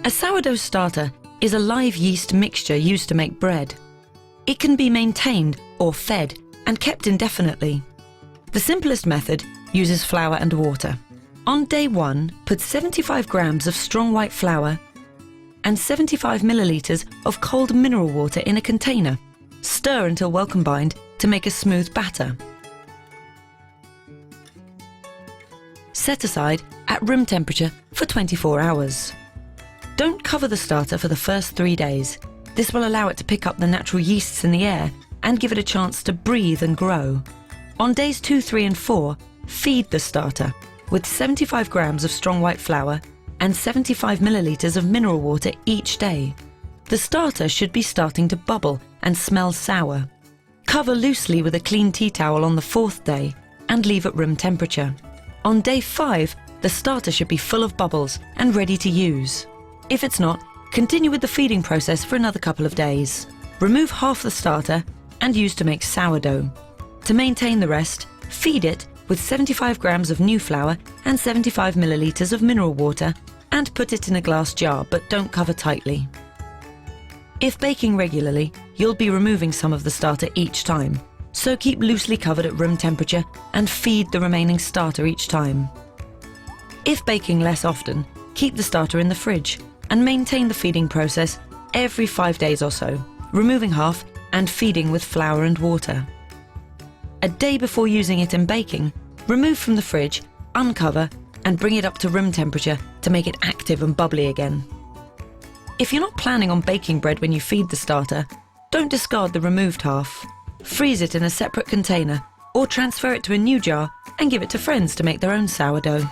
A sourdough starter is a live yeast mixture used to make bread. It can be maintained or fed and kept indefinitely. The simplest method uses flour and water. On day 1, put 75 grams of strong white flour and 75 millilitres of cold mineral water in a container. Stir until well combined to make a smooth batter. Set aside at room temperature for 24 hours. Don't cover the starter for the first 3 days. This will allow it to pick up the natural yeasts in the air and give it a chance to breathe and grow. On days 2, 3 and 4, feed the starter with 75 grams of strong white flour and 75 millilitres of mineral water each day. The starter should be starting to bubble and smell sour. Cover loosely with a clean tea towel on the 4th day and leave at room temperature. On day 5, the starter should be full of bubbles and ready to use. If it's not, continue with the feeding process for another couple of days. Remove half the starter and use to make sourdough. To maintain the rest, feed it with 75 grams of new flour and 75 millilitres of mineral water and put it in a glass jar, but don't cover tightly. If baking regularly, you'll be removing some of the starter each time, so keep loosely covered at room temperature and feed the remaining starter each time. If baking less often, keep the starter in the fridge and maintain the feeding process every 5 days or so, removing half and feeding with flour and water. A day before using it in baking, remove from the fridge, uncover and bring it up to room temperature to make it active and bubbly again. If you're not planning on baking bread when you feed the starter, don't discard the removed half. Freeze it in a separate container or transfer it to a new jar and give it to friends to make their own sourdough.